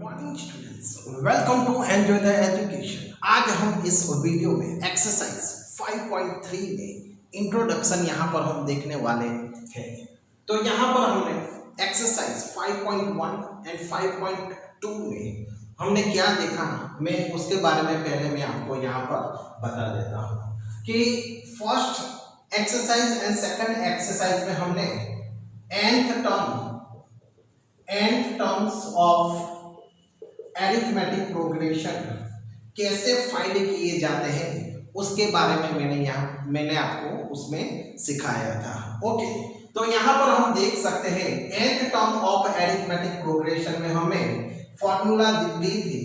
Morning students, welcome to enjoy the education. आज हम इस वीडियो में एक्सरसाइज 5.3 में इंट्रोडक्शन यहाँ पर हम देखने वाले हैं। तो यहाँ पर हमने एक्सरसाइज 5.1 एंड 5.2 में हमने क्या देखा, मैं उसके बारे में पहले मैं आपको यहाँ पर बता देता हूँ कि first exercise and second exercise में हमने nth terms of arithmetic progression कैसे फाइंड किए जाते हैं उसके बारे में मैंने आपको उसमें सिखाया था। ओके, तो यहाँ पर हम देख सकते हैं nth term of arithmetic progression में हमें फॉर्मूला दी थी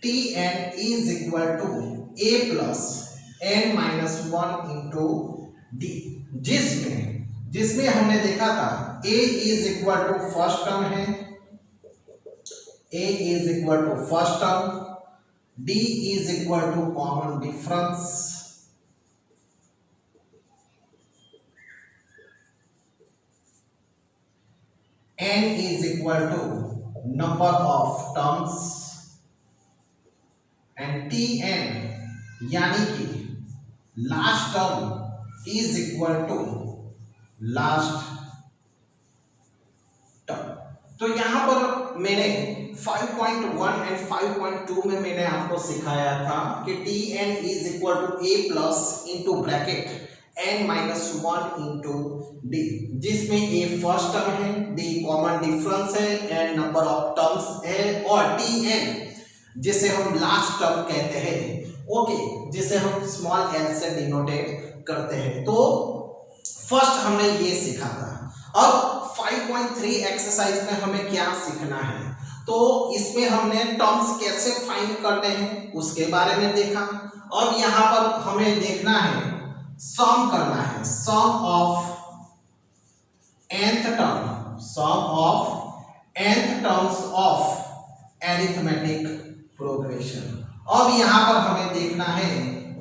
Tn is equal to a plus n minus 1 into d, जिसमें हमने देखा था a is equal to first term है, a is equal to first term, d is equal to common difference, n is equal to number of terms and tn यानी कि last term is equal to last term. तो यहां पर मैंने 5.1 and 5.2 में मैंने आपको सिखाया था कि Tn is equal to a plus into bracket n minus 1 into d, जिसमें a फर्स्ट टर्म है, d कॉमन डिफरेंस है, n नंबर ऑफ टर्म्स है और Tn जिसे हम लास्ट टर्म कहते हैं। ओके, जिसे हम स्मॉल l से डिनोटेट करते हैं। तो फर्स्ट हमने ये सीखा था। अब 5.3 एक्सरसाइज में हमें क्या सीखना है, तो इसमें हमने टर्म्स कैसे फाइंड करते हैं उसके बारे में देखा। अब यहाँ पर हमें देखना है, सम करना है, sum of nth terms of arithmetic progression. अब यहाँ पर हमें देखना है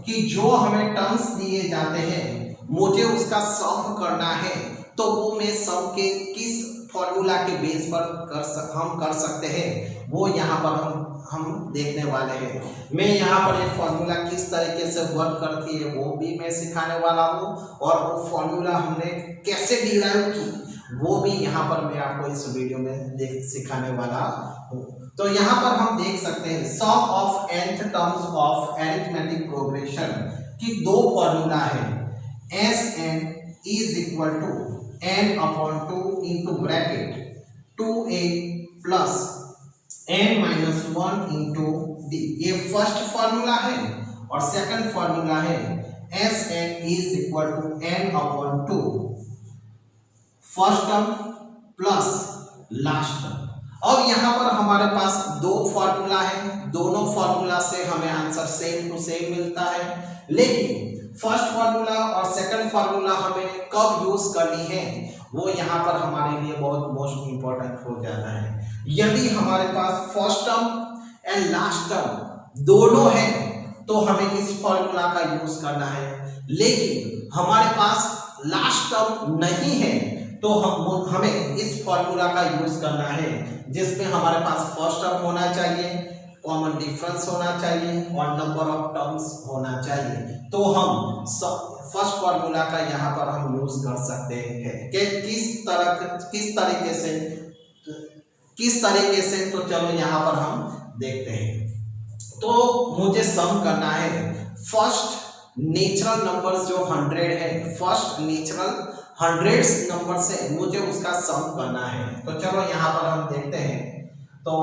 कि जो हमें टर्म्स दिए जाते हैं मुझे उसका सम करना है, तो वो मैं सम के किस फॉर्मूला के बेस पर हम कर सकते हैं वो यहाँ पर हम देखने वाले हैं। मैं यहाँ पर ये फॉर्मूला किस तरीके से वर्क करती है वो भी मैं सिखाने वाला हूँ, और वो फॉर्मूला हमने कैसे डिराइव की वो भी यहाँ पर मैं आपको इस वीडियो में सिखाने वाला हूँ। तो यहाँ पर हम देख सकते हैं sum of nth terms of arithmetic progression की दो फॉर्मूला है, Sn is equal to n upon 2 into bracket 2a plus n minus 1 into D, ये फर्स्ट फॉर्मूला है। और सेकंड फॉर्मूला है Sn is equal to n upon 2 first term plus last term. अब यहाँ पर हमारे पास दो फॉर्मूला है, दोनों फॉर्मूला से हमें आंसर सेम टू सेम मिलता है, लेकिन फर्स्ट फार्मूला और सेकंड फार्मूला हमें कब यूज करनी है वो यहाँ पर हमारे लिए बहुत मोस्ट इंपॉर्टेंट हो जाता है। यदि हमारे पास first term and last term दोनों है तो हमें इस फार्मूला का यूज करना है, लेकिन हमारे पास लास्ट टर्म नहीं है तो हमें इस फार्मूला का यूज करना है जिसमें हमारे पास फर्स्ट टर्म होना चाहिए, कॉमन डिफरेंस होना चाहिए और नंबर ऑफ टर्म्स होना चाहिए। तो हम फर्स्ट फॉर्मूला का यहाँ पर हम यूज कर सकते हैं कि किस तरीके से तो चलो यहाँ पर हम देखते हैं। तो मुझे सम करना है फर्स्ट नेचुरल नंबर्स जो 100 है, फर्स्ट नेचुरल 100 नंबर से मुझे उसका सम करना है। तो चलो यहाँ पर हम देखते हैं, तो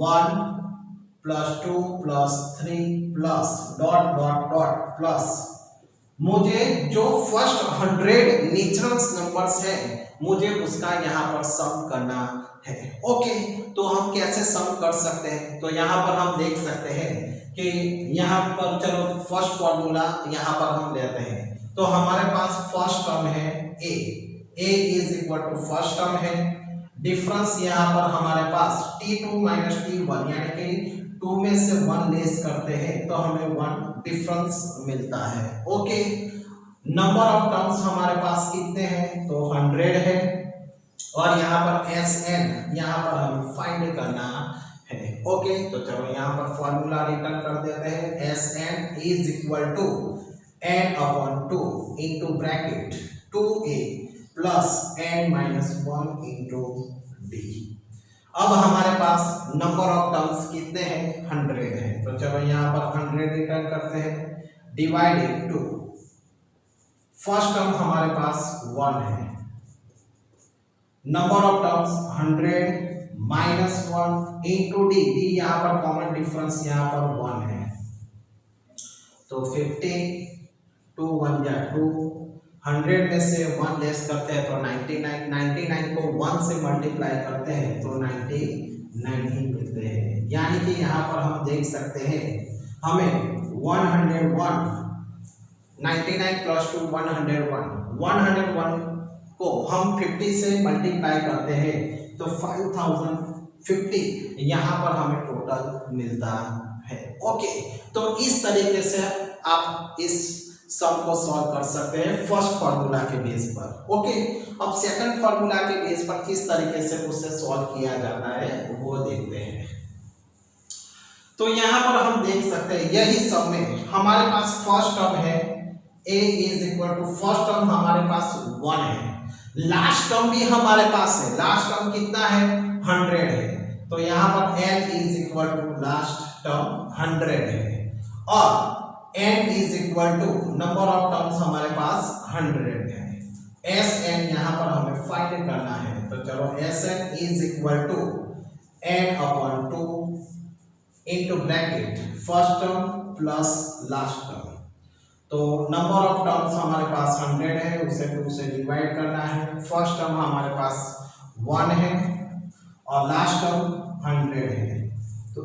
1 plus 2 plus 3 plus dot dot dot plus, मुझे जो फर्स्ट 100 नेचुरल नंबर्स है मुझे उसका यहाँ पर सम करना है। ओके, तो हम कैसे सम कर सकते हैं, तो यहाँ पर हम देख सकते हैं कि यहाँ पर चलो फर्स्ट फॉर्मूला यहाँ पर हम लेते हैं। तो हमारे पास फर्स्ट टर्म है a is equal to first term है, डिफरेंस यहाँ पर हमारे पास t2 माइनस t1 यानी कि 2 में से 1 लेस करते हैं तो हमें 1 डिफरेंस मिलता है। ओके, नंबर ऑफ टर्म्स हमारे पास कितने हैं, तो 100 है, और यहाँ पर Sn यहाँ पर हमें फाइंड करना है। ओके, तो चलो यहाँ पर फॉर्मूला रिटर्न कर देते हैं। Sn is equal to n upon 2 into bracket 2a plus n minus 1 into d। अब हमारे पास नंबर ऑफ टर्म्स कितने हैं? 100 है। तो चलो यहाँ पर 100 रिटर्न करते हैं, डिवाइडेड टू फर्स्ट टर्म हमारे पास 1 है, number of terms 100 minus 1 into D, D यहाँ पर कॉमन डिफरेंस यहाँ पर 1 है, तो 50 2 1 जा 2, 100 में से 1 लेस करते हैं तो 99, 99 को 1 से मल्टीप्लाई करते हैं तो 99 ही मिलते हैं। यानी कि यहाँ पर हम देख सकते हैं हमें 101 99 प्लस 2 101 को हम 50 से मल्टीप्लाई करते हैं तो 5050 यहाँ पर हमें टोटल मिलता है। ओके, तो इस तरीके से आप इस सम को सॉल्व कर सकते हैं फर्स्ट फॉर्मूला के बेस पर। ओके, अब सेकंड फॉर्मूला के बेस पर किस तरीके से उसे सॉल्व किया जाता है वो देखते हैं। तो यहाँ पर हम देख सकते हैं यही सम में हमारे पास फर्स्ट टर्म है a is equal to, first term हमारे पास 1 है, लास्ट टर्म भी हमारे पास है, लास्ट टर्म कितना है? 100 है, तो यहाँ पर n is equal to last term 100 है, और n is equal to number of terms हमारे पास 100 है। Sn यहाँ पर हमें फाइंड करना है, तो चलो Sn is equal to n upon 2 into bracket first term plus last term, तो नंबर ऑफ टर्म्स हमारे पास 100 है, उसे 2 से डिवाइड करना है, फर्स्ट टर्म हमारे पास 1 है और लास्ट टर्म 100 है। तो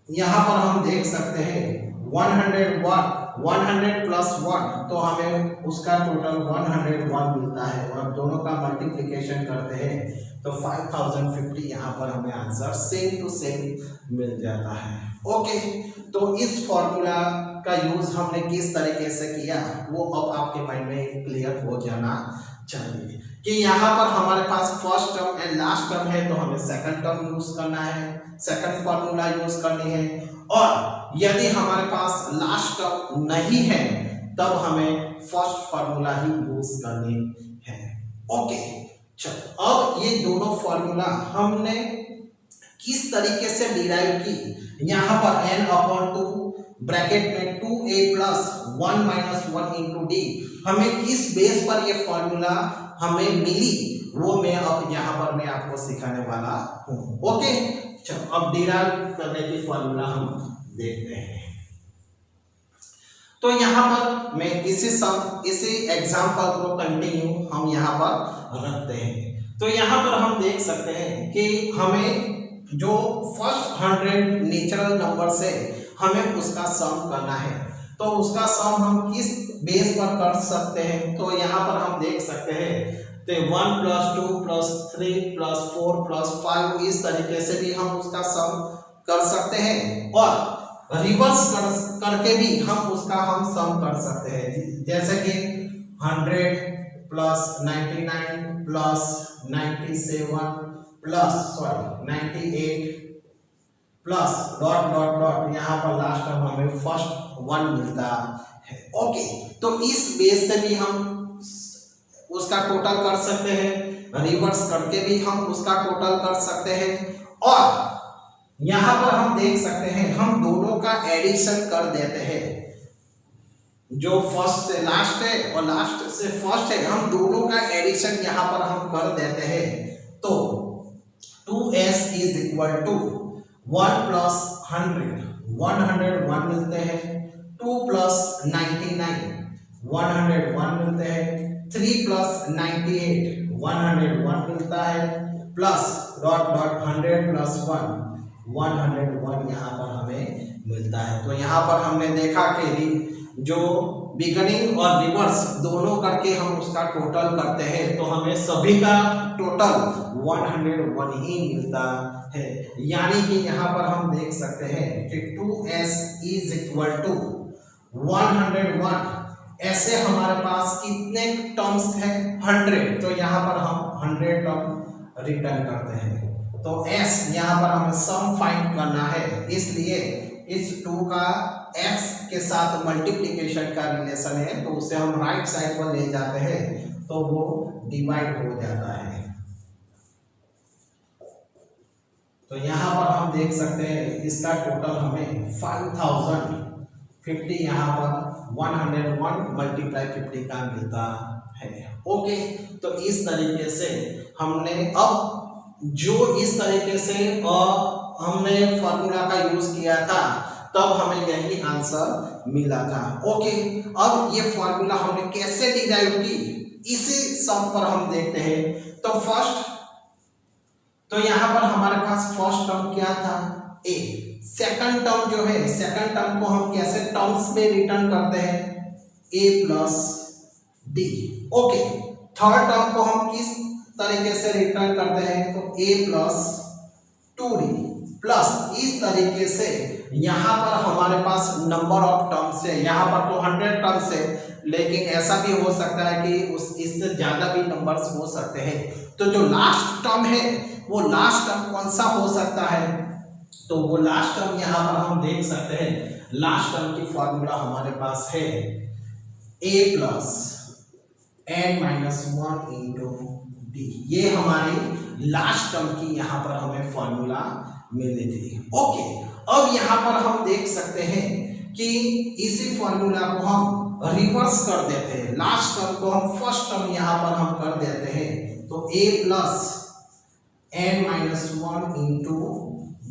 यहाँ पर हम देख सकते हैं 100 प्लस 1 तो हमें उसका टोटल 101 मिलता है, और दोनों का मल्टीप्लिकेशन करते हैं तो 5050 यहाँ पर हमें आंसर सेम टू सेम मिल जाता है। ओके, तो इस फॉर्मूला का यूज हमने किस तरीके से किया वो अब आपके माइंड में क्लियर हो जाना चाहिए कि यहाँ पर हमारे पास first term and last term है तो हमें सेकंड टर्म यूज करना है, सेकंड फॉर्मूला यूज करनी है, और यदि हमारे पास लास्ट टर्म नहीं है तब हमें फर्स्ट फॉर्मूला ही यूज करनी है। ओके, चलो अब ये दोनों फॉर्मूला हमने किस तरीके से डिराइव की, यहाँ पर n अपॉन 2 ब्रैकेट में 2a plus 1 minus 1 into D, हमें किस बेस पर ये फॉर्मूला हमें मिली वो मैं अब यहाँ पर मैं आपको सिखाने वाला हूँ। ओके, चलो अब डिराइव करने की फॉर्मूला हम देखते हैं। तो यहाँ पर मैं इसी एग्जांपल को कंटिन्यू हम यहाँ पर रखते हैं। तो यहाँ पर हम देख सकते हैं कि हमें जो फर्स्ट 100 नेचुरल नंबर से हमें उसका सम करना है, तो उसका सम हम किस बेस पर कर सकते हैं, तो यहाँ पर हम देख सकते हैं तो 1 प्लस 2 प्लस 3 प्लस 4 प्लस 5 इस तरीके से भी हम उसका सम कर सकते हैं, और रिवर्स करके भी हम उसका सम कर सकते हैं, जैसे कि 100 plus 99 plus 97 plus 98 plus dot dot dot, यहाँ पर लास्ट टर्म हमें फर्स्ट 1 मिलता है। ओके, तो इस बेस से भी हम उसका टोटल कर सकते हैं, रिवर्स करके भी हम उसका टोटल कर सकते हैं, और यहाँ पर हम देख सकते हैं हम दोनों का एडिशन कर देते हैं, जो फर्स्ट से लास्ट है और लास्ट से फर्स्ट है, हम दोनों का एडिशन यहाँ पर हम कर देते हैं, तो 2s is equal to 1 plus 101 मिलते हैं, 2 प्लस 99 101 मिलते हैं, 3 प्लस 98 101 मिलता है, प्लस डॉट डॉट 100 प्लस 101 यहाँ पर हमें मिलता है। तो यहाँ पर हमने देखा कि जो बिगनिंग और रिवर्स दोनों करके हम उसका टोटल करते हैं तो हमें सभी का टोटल 101 ही मिलता है। यानी कि यहाँ पर हम देख सकते हैं कि 2s इज इक्वल टू 101, ऐसे हमारे पास कितने टर्म्स हैं? 100, तो यहाँ पर हम 100 टर्म रिटर्न करते हैं। तो s यहाँ पर हमें सम फाइंड करना इसलिए इस 2 का x के साथ मल्टीप्लिकेशन का रिलेशन है, तो उसे हम राइट साइड पर ले जाते हैं तो वो डिवाइड हो जाता है। तो यहाँ पर हम देख सकते हैं इसका टोटल हमें 5050 यहाँ पर 101 मल्टीप्लाई 50 का मिलता है। ओके, तो इस तरीके से हमने अब जो इस तरीके से हमने फॉर्मूला का यूज किया था तब हमें यही आंसर मिला था। ओके, अब ये फॉर्मूला हमने कैसे डिराइव की इसी सम पर हम देखते हैं। तो फर्स्ट, तो यहाँ पर हमारे पास फर्स्ट टर्म क्या था, a। सेकंड टर्म जो है, सेकंड टर्म को हम कैसे टर्म्स में रिटर्न करते हैं, a plus d। Okay, third term को हम किस तरीके से रिटर्न करते हैं, तो a प्लस 2d प्लस इस तरीके से यहाँ पर हमारे पास नंबर ऑफ टर्म्स है, यहाँ पर तो 100 टर्म्स है, लेकिन ऐसा भी हो सकता है कि इससे ज्यादा भी नंबर्स हो सकते हैं। तो जो लास्ट टर्म है वो लास्ट टर्म कौन सा हो सकता है, तो वो लास्ट टर्म यहाँ पर हम देख सकते हैं। लास्ट टर्म की फॉर्मूला हमारे पास है a plus n minus 1 into D. ये हमारी लास्ट टर्म की यहाँ पर हमें फॉर्मूला मिली थी। ओके, अब यहाँ पर हम देख सकते हैं कि इसी फॉर्मूला को हम रिवर्स कर देते हैं। लास्ट टर्म को हम फर्स्ट टर्म यहाँ पर हम कर देते हैं, तो a plus n minus 1 into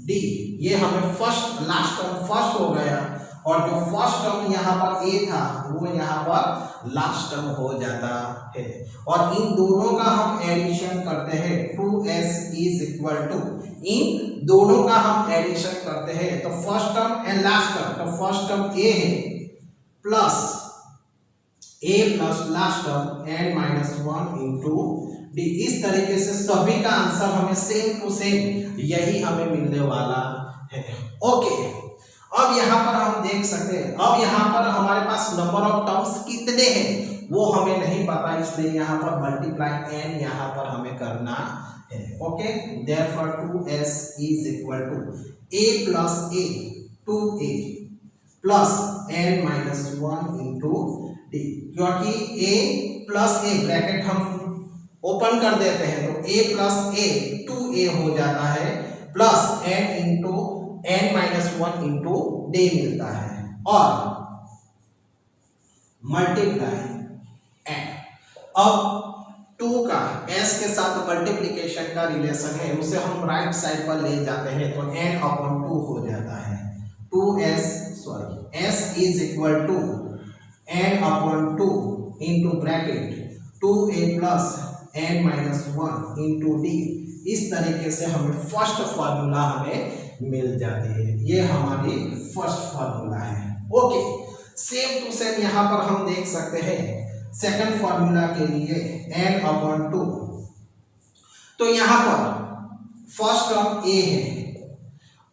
D. ये हमें फर्स्ट, लास्ट टर्म फर्स्ट हो गया और जो फर्स्ट टर्म यहाँ पर a था वो यहाँ पर लास्ट टर्म हो जाता है। और इन दोनों का हम एडिशन करते हैं, 2s इज इक्वल टू, इन दोनों का हम एडिशन करते हैं तो first term and last term, तो फर्स्ट टर्म a है plus a plus last term n minus 1 into d. इस तरीके से सभी का आंसर हमें सेम टू सेम यही हमें मिलने वाला है। ओके, अब यहाँ पर हम देख सकते हैं, अब यहाँ पर हमारे पास नंबर ऑफ टर्म्स कितने हैं वो हमें नहीं पता, इसलिए यहाँ पर मल्टीप्लाई n यहाँ पर हमें करना है। Okay, therefore 2s is equal to a plus a 2a plus n minus 1 into d. क्योंकि a प्लस a ब्रैकेट हम ओपन कर देते हैं तो a प्लस a 2a हो जाता है plus n into n minus 1 into d मिलता है और मल्टीप्लाई n। अब 2 का s के साथ मल्टीप्लिकेशन का रिलेशन है, उसे हम राइट साइड पर ले जाते हैं तो n अपॉन 2 हो जाता है। 2s sorry s is equal to n upon 2 into bracket 2a plus n minus 1 into d. इस तरीके से हमें फर्स्ट फॉर्मूला हमें मिल जाती है, ये हमारी फर्स्ट फॉर्मूला है। ओके, सेम टू सेम यहाँ पर हम देख सकते हैं सेकंड फॉर्मूला के लिए n अपॉन 2। तो यहाँ पर फर्स्ट टर्म a है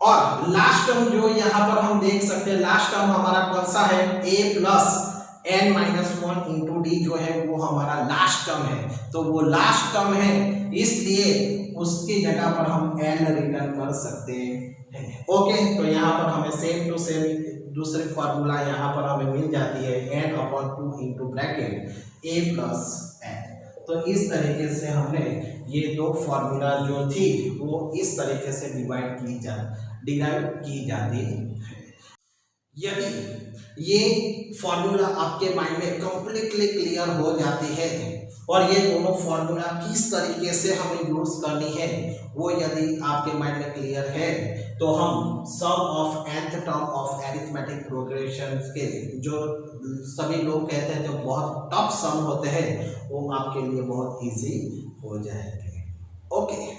और लास्ट टर्म जो यहाँ पर हम देख सकते हैं, लास्ट टर्म हमारा कौन सा है, a plus n minus 1 into D जो है वो हमारा लास्ट टर्म है। तो वो लास्ट टर्म है इसलिए उसकी जगह पर हम n रिटर्न कर सकते हैं। ओके, तो यहाँ पर हमें सेम टू सेम दूसरी फॉर्मूला यहाँ पर हमें मिल जाती है n upon 2 into bracket a plus n। तो इस तरीके से हमने ये दो फॉर्मूला जो थी वो इस तरीके से डिराइव की जाती है। यदि ये फॉर्मूला आपके माइंड में कंप्लीटली क्लियर हो जाती है और ये दोनों फॉर्मूला किस तरीके से हमें यूज करनी है वो यदि आपके माइंड में क्लियर है तो हम sum of nth term of arithmetic progression के जो सभी लोग कहते हैं जो बहुत टफ सम होते हैं वो आपके लिए बहुत इजी हो जाएंगे। ओके।